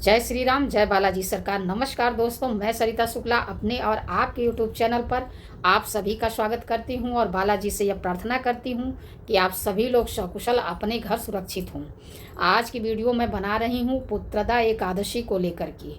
जय श्री राम, जय बालाजी सरकार। नमस्कार दोस्तों, मैं सरिता शुक्ला अपने और आपके यूट्यूब चैनल पर आप सभी का स्वागत करती हूं और बालाजी से यह प्रार्थना करती हूं कि आप सभी लोग सकुशल अपने घर सुरक्षित हों। आज की वीडियो मैं बना रही हूं पुत्रदा एकादशी को लेकर के।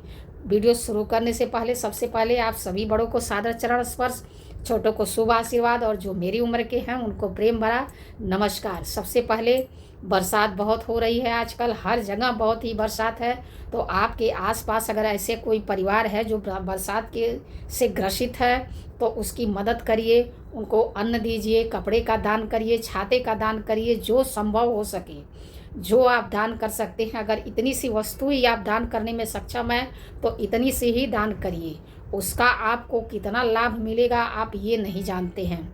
वीडियो शुरू करने से पहले सबसे पहले आप सभी बड़ों को सादर चरण स्पर्श, छोटों को शुभ आशीर्वाद और जो मेरी उम्र के हैं उनको प्रेम भरा नमस्कार। सबसे पहले बरसात बहुत हो रही है आजकल, हर जगह बहुत ही बरसात है। तो आपके आसपास अगर ऐसे कोई परिवार है जो बरसात के से ग्रसित है तो उसकी मदद करिए, उनको अन्न दीजिए, कपड़े का दान करिए, छाते का दान करिए, जो संभव हो सके जो आप दान कर सकते हैं। अगर इतनी सी वस्तु ही आप दान करने में सक्षम हैं तो इतनी सी ही दान करिए। उसका आपको कितना लाभ मिलेगा आप ये नहीं जानते हैं।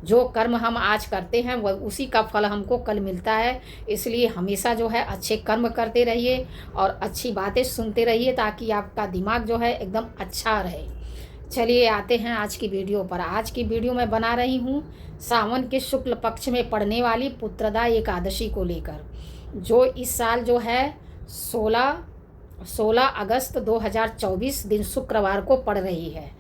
जो कर्म हम आज करते हैं वह उसी का फल हमको कल मिलता है। इसलिए हमेशा जो है अच्छे कर्म करते रहिए और अच्छी बातें सुनते रहिए ताकि आपका दिमाग जो है एकदम अच्छा रहे। चलिए आते हैं आज की वीडियो पर। आज की वीडियो मैं बना रही हूँ सावन के शुक्ल पक्ष में पड़ने वाली पुत्रदा एकादशी को लेकर, जो इस साल जो है 16 अगस्त 2024 दिन शुक्रवार को पड़ रही है।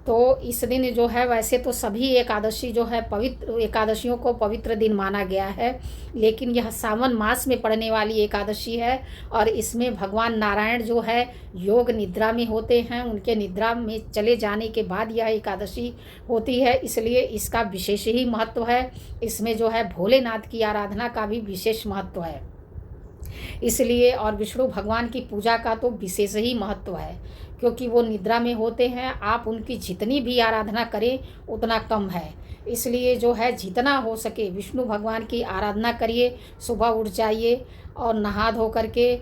तो इस दिन जो है, वैसे तो सभी एकादशी जो है पवित्र एकादशियों को पवित्र दिन माना गया है, लेकिन यह सावन मास में पड़ने वाली एकादशी है और इसमें भगवान नारायण जो है योग निद्रा में होते हैं। उनके निद्रा में चले जाने के बाद यह एकादशी होती है, इसलिए इसका विशेष ही महत्व है। इसमें जो है भोलेनाथ की आराधना का भी विशेष महत्व है इसलिए, और विष्णु भगवान की पूजा का तो विशेष ही महत्व है क्योंकि वो निद्रा में होते हैं। आप उनकी जितनी भी आराधना करें उतना कम है। इसलिए जो है जितना हो सके विष्णु भगवान की आराधना करिए। सुबह उठ जाइए और नहा धो करके,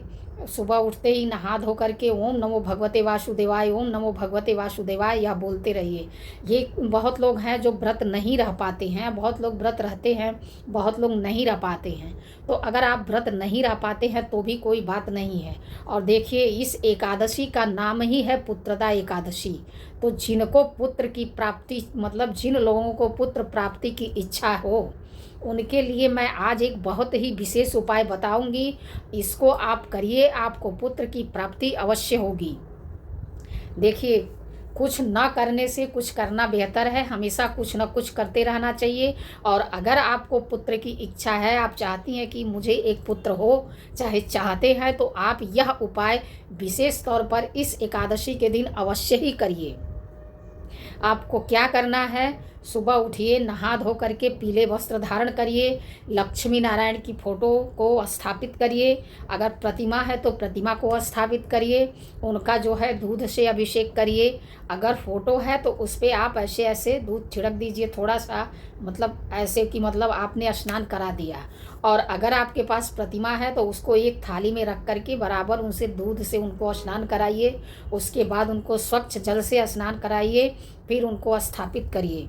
सुबह उठते ही नहा धो करके ओम नमो भगवते वासुदेवाय, ओम नमो भगवते वासुदेवाय यह बोलते रहिए। ये बहुत लोग हैं जो व्रत नहीं रह पाते हैं, बहुत लोग व्रत रहते हैं, बहुत लोग नहीं रह पाते हैं। तो अगर आप व्रत नहीं रह पाते हैं तो भी कोई बात नहीं है। और देखिए, इस एकादशी का नाम ही है पुत्रदा एकादशी। तो जिनको पुत्र की प्राप्ति, मतलब जिन लोगों को पुत्र प्राप्ति की इच्छा हो उनके लिए मैं आज एक बहुत ही विशेष उपाय बताऊंगी। इसको आप करिए, आपको पुत्र की प्राप्ति अवश्य होगी। देखिए, कुछ न करने से कुछ करना बेहतर है। हमेशा कुछ न कुछ करते रहना चाहिए। और अगर आपको पुत्र की इच्छा है, आप चाहती हैं कि मुझे एक पुत्र हो, चाहे चाहते हैं, तो आप यह उपाय विशेष तौर पर इस एकादशी के दिन अवश्य ही करिए। आपको क्या करना है, सुबह उठिए, नहा धो करके पीले वस्त्र धारण करिए, लक्ष्मी नारायण की फ़ोटो को स्थापित करिए। अगर प्रतिमा है तो प्रतिमा को स्थापित करिए, उनका जो है दूध से अभिषेक करिए। अगर फ़ोटो है तो उस पर आप ऐसे ऐसे दूध छिड़क दीजिए थोड़ा सा, मतलब ऐसे कि मतलब आपने स्नान करा दिया। और अगर आपके पास प्रतिमा है तो उसको एक थाली में रख करके बराबर उनसे दूध से उनको स्नान कराइए। उसके बाद उनको स्वच्छ जल से स्नान कराइए, फिर उनको स्थापित करिए।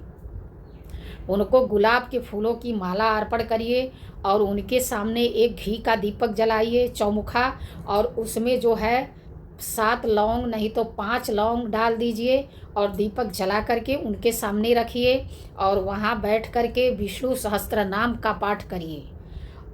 उनको गुलाब के फूलों की माला अर्पण करिए और उनके सामने एक घी का दीपक जलाइए चौमुखा, और उसमें जो है 7 लौंग नहीं तो 5 लौंग डाल दीजिए और दीपक जला करके उनके सामने रखिए। और वहाँ बैठ करके विष्णु सहस्त्र नाम का पाठ करिए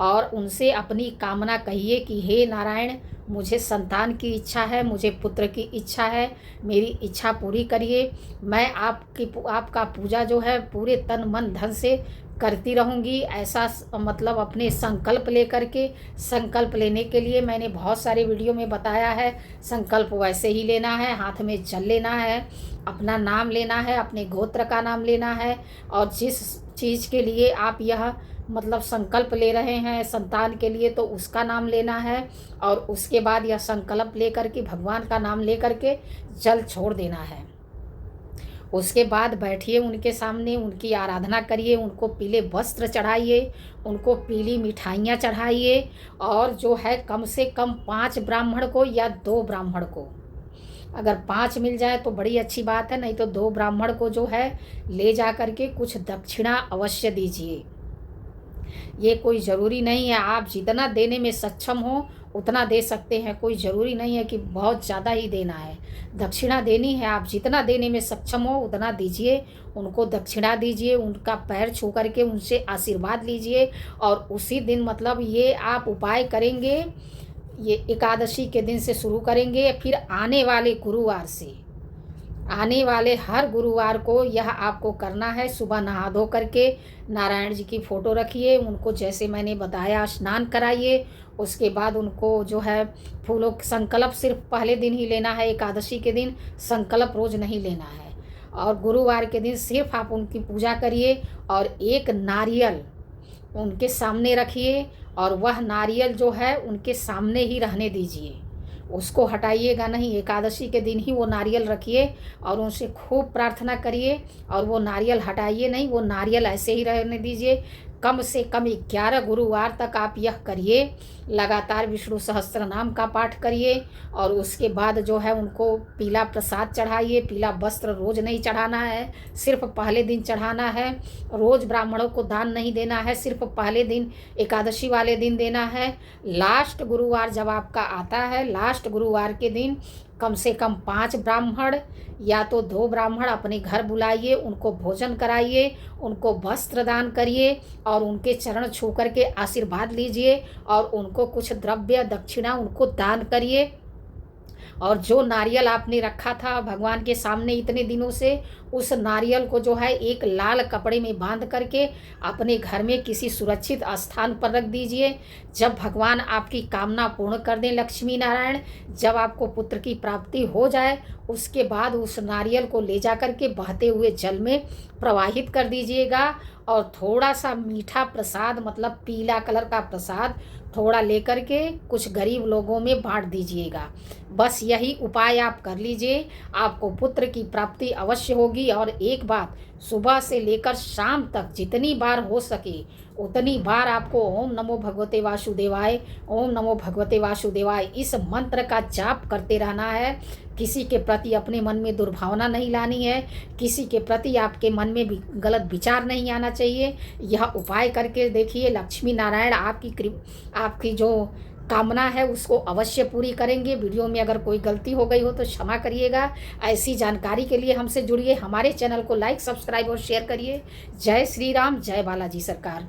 और उनसे अपनी कामना कहिए कि हे नारायण, मुझे संतान की इच्छा है, मुझे पुत्र की इच्छा है, मेरी इच्छा पूरी करिए। मैं आपका पूजा जो है पूरे तन मन धन से करती रहूँगी। ऐसा मतलब अपने संकल्प लेकर के, संकल्प लेने के लिए मैंने बहुत सारे वीडियो में बताया है। संकल्प वैसे ही लेना है, हाथ में जल लेना है, अपना नाम लेना है, अपने गोत्र का नाम लेना है, और जिस चीज़ के लिए आप यह मतलब संकल्प ले रहे हैं संतान के लिए तो उसका नाम लेना है। और उसके बाद यह संकल्प लेकर के भगवान का नाम लेकर के जल छोड़ देना है। उसके बाद बैठिए उनके सामने, उनकी आराधना करिए, उनको पीले वस्त्र चढ़ाइए, उनको पीली मिठाइयाँ चढ़ाइए। और जो है कम से कम 5 ब्राह्मण को या 2 ब्राह्मण को, अगर 5 मिल जाए तो बड़ी अच्छी बात है, नहीं तो 2 ब्राह्मण को जो है ले जा कर के कुछ दक्षिणा अवश्य दीजिए। ये कोई ज़रूरी नहीं है, आप जितना देने में सक्षम हो उतना दे सकते हैं। कोई ज़रूरी नहीं है कि बहुत ज़्यादा ही देना है। दक्षिणा देनी है, आप जितना देने में सक्षम हो उतना दीजिए। उनको दक्षिणा दीजिए, उनका पैर छू करके उनसे आशीर्वाद लीजिए। और उसी दिन मतलब ये आप उपाय करेंगे, ये एकादशी के दिन से शुरू करेंगे। फिर आने वाले गुरुवार से, आने वाले हर गुरुवार को यह आपको करना है। सुबह नहा धो करके नारायण जी की फ़ोटो रखिए, उनको जैसे मैंने बताया स्नान कराइए। उसके बाद उनको जो है फूलों संकल्प सिर्फ पहले दिन ही लेना है, एकादशी के दिन संकल्प रोज़ नहीं लेना है। और गुरुवार के दिन सिर्फ आप उनकी पूजा करिए और एक नारियल उनके सामने रखिए और वह नारियल जो है उनके सामने ही रहने दीजिए, उसको हटाइएगा नहीं। एकादशी के दिन ही वो नारियल रखिए और उनसे खूब प्रार्थना करिए और वो नारियल हटाइए नहीं, वो नारियल ऐसे ही रहने दीजिए। कम से कम 11 गुरुवार तक आप यह करिए, लगातार विष्णु सहस्त्र नाम का पाठ करिए। और उसके बाद जो है उनको पीला प्रसाद चढ़ाइए। पीला वस्त्र रोज़ नहीं चढ़ाना है, सिर्फ पहले दिन चढ़ाना है। रोज़ ब्राह्मणों को दान नहीं देना है, सिर्फ पहले दिन एकादशी वाले दिन देना है। लास्ट गुरुवार जब आपका आता है, लास्ट गुरुवार के दिन कम से कम 5 ब्राह्मण या तो 2 ब्राह्मण अपने घर बुलाइए, उनको भोजन कराइए, उनको वस्त्र दान करिए और उनके चरण छू करके आशीर्वाद लीजिए और उनको कुछ द्रव्य दक्षिणा उनको दान करिए। और जो नारियल आपने रखा था भगवान के सामने इतने दिनों से, उस नारियल को जो है एक लाल कपड़े में बांध करके अपने घर में किसी सुरक्षित स्थान पर रख दीजिए। जब भगवान आपकी कामना पूर्ण कर दें, लक्ष्मी नारायण, जब आपको पुत्र की प्राप्ति हो जाए, उसके बाद उस नारियल को ले जा करके बहते हुए जल में प्रवाहित कर दीजिएगा। और थोड़ा सा मीठा प्रसाद, मतलब पीला कलर का प्रसाद थोड़ा लेकर के कुछ गरीब लोगों में बांट दीजिएगा। बस यही उपाय आप कर लीजिए, आपको पुत्र की प्राप्ति अवश्य होगी। और एक बात, सुबह से लेकर शाम तक जितनी बार हो सके उतनी बार आपको ओम नमो भगवते वासुदेवाय, ओम नमो भगवते वासुदेवाय इस मंत्र का जाप करते रहना है। किसी के प्रति अपने मन में दुर्भावना नहीं लानी है, किसी के प्रति आपके मन में भी गलत विचार नहीं आना चाहिए। यह उपाय करके देखिए, लक्ष्मी नारायण आपकी जो कामना है उसको अवश्य पूरी करेंगे। वीडियो में अगर कोई गलती हो गई हो तो क्षमा करिएगा। ऐसी जानकारी के लिए हमसे जुड़िए, हमारे चैनल को लाइक, सब्सक्राइब और शेयर करिए। जय श्री राम, जय बालाजी सरकार।